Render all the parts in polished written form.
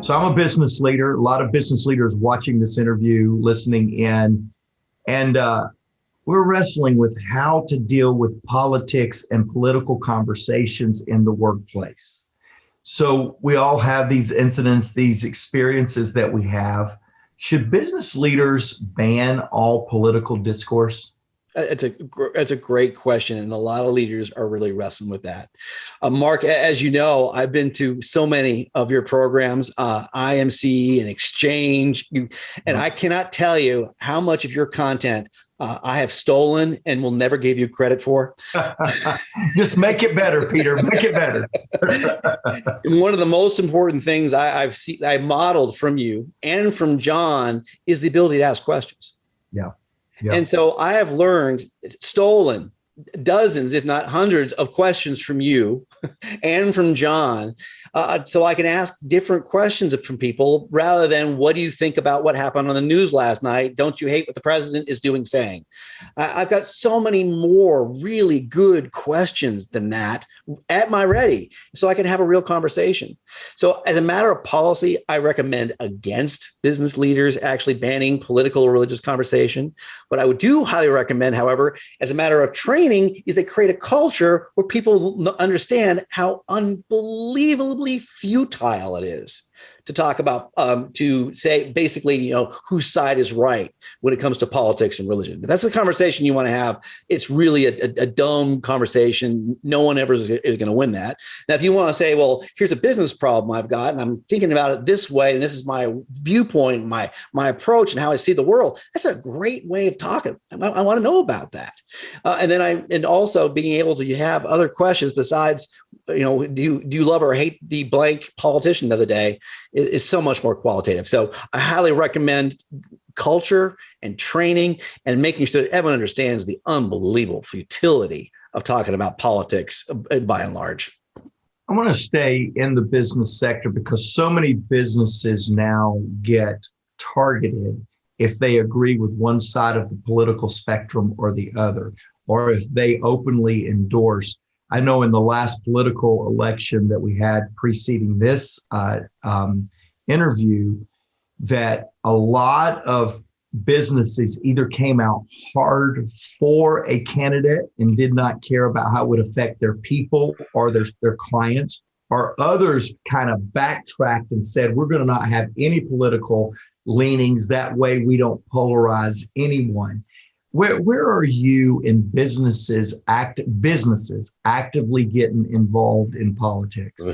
So I'm a business leader. A lot of business leaders watching this interview, listening in, and we're wrestling with how to deal with politics and political conversations in the workplace. So we all have these incidents, these experiences that we have. Should business leaders ban all political discourse? It's a great question, and a lot of leaders are really wrestling with that. Mark, as you know, I've been to so many of your programs, IMC and Exchange, and I cannot tell you how much of your content I have stolen and will never give you credit for. Just make it better, Peter. Make it better. One of the most important things I modeled from you and from John is the ability to ask questions. Yeah. And so I have learned, stolen dozens, if not hundreds of questions from you and from John. So I can ask different questions from people rather than, what do you think about what happened on the news last night? Don't you hate what the president is doing, saying? I've got so many more really good questions than that at my ready, so I can have a real conversation. So as a matter of policy, I recommend against business leaders actually banning political or religious conversation. What I do highly recommend, however, as a matter of training, is they create a culture where people understand how unbelievably futile it is to talk about, to say basically, whose side is right when it comes to politics and religion. But that's the conversation you want to have. It's really a dumb conversation. No one ever is going to win that. Now, if you want to say, well, here's a business problem I've got, and I'm thinking about it this way, and this is my viewpoint, my approach, and how I see the world, that's a great way of talking. I want to know about that. And also being able to have other questions besides, do you love or hate the blank politician the other day, is so much more qualitative. So I highly recommend culture and training and making sure that everyone understands the unbelievable futility of talking about politics by and large. I want to stay in the business sector because so many businesses now get targeted if they agree with one side of the political spectrum or the other, or if they openly endorse. I know in the last political election that we had preceding this interview, that a lot of businesses either came out hard for a candidate and did not care about how it would affect their people or their clients, or others kind of backtracked and said, we're going to not have any political leanings. That way we don't polarize anyone. Where are you in businesses actively getting involved in politics?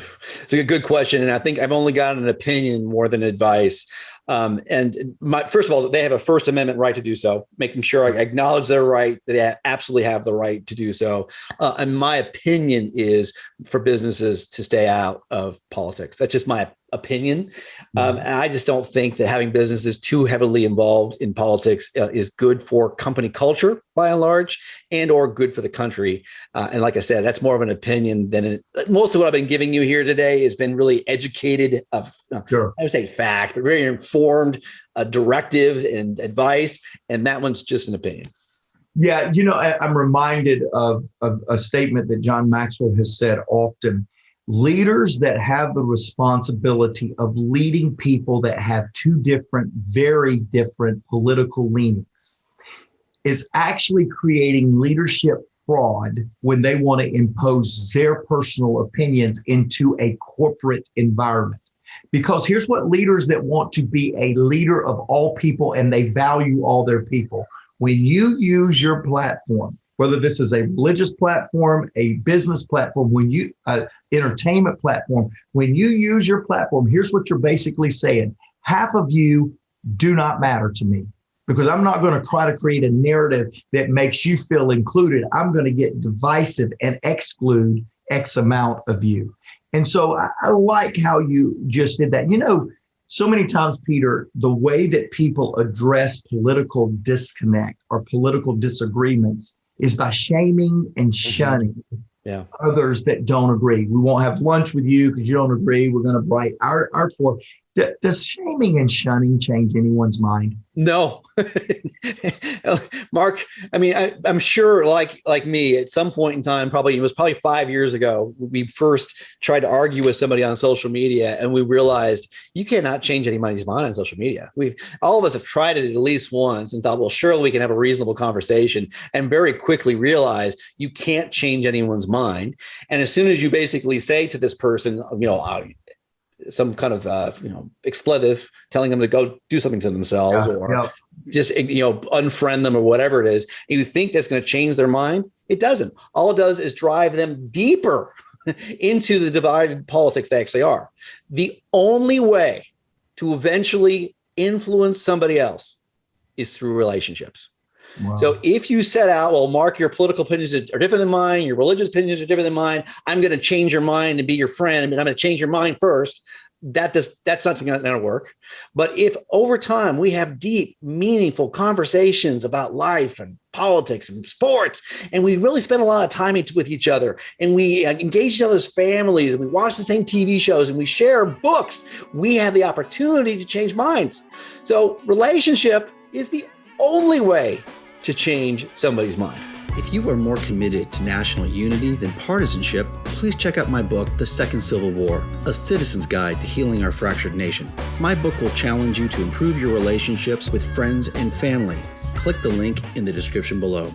It's a good question. And I think I've only got an opinion more than advice. First of all, they have a First Amendment right to do so, making sure I acknowledge their right. They absolutely have the right to do so. And my opinion is for businesses to stay out of politics. That's just my opinion. And I just don't think that having businesses too heavily involved in politics is good for company culture by and large, and or good for the country. And like I said, that's more of an opinion than most of what I've been giving you here today has been really educated, sure. I would say fact, but very informed directives and advice. And that one's just an opinion. Yeah. I'm reminded of a statement that John Maxwell has said often. Leaders that have the responsibility of leading people that have very different political leanings is actually creating leadership fraud when they want to impose their personal opinions into a corporate environment. Because here's what leaders that want to be a leader of all people and they value all their people. When you use your platform, whether this is a religious platform, a business platform, entertainment platform, when you use your platform, here's what you're basically saying. Half of you do not matter to me because I'm not going to try to create a narrative that makes you feel included. I'm going to get divisive and exclude X amount of you. And so I like how you just did that. So many times, Peter, the way that people address political disconnect or political disagreements is by shaming and shunning others that don't agree. We won't have lunch with you because you don't agree. We're going to write our floor. Does shaming and shunning change anyone's mind? No, Mark. I mean, I'm sure, like me, at some point in time, it was probably 5 years ago, we first tried to argue with somebody on social media, and we realized you cannot change anybody's mind on social media. All of us have tried it at least once and thought, well, surely we can have a reasonable conversation, and very quickly realized you can't change anyone's mind. And as soon as you basically say to this person, some kind of expletive, telling them to go do something to themselves, just unfriend them or whatever it is, and you think that's going to change their mind, it doesn't. All it does is drive them deeper into the divided politics they actually are. The only way to eventually influence somebody else is through relationships. Wow. So if you set out, well, Mark, your political opinions are different than mine, your religious opinions are different than mine, I'm going to change your mind and be your friend, and I'm going to change your mind first, that's not going to work. But if over time we have deep, meaningful conversations about life and politics and sports, and we really spend a lot of time with each other, and we engage each other's families, and we watch the same TV shows, and we share books, we have the opportunity to change minds. So relationship is the only way to change somebody's mind. If you are more committed to national unity than partisanship, please check out my book, The Second Civil War, A Citizen's Guide to Healing Our Fractured Nation. My book will challenge you to improve your relationships with friends and family. Click the link in the description below.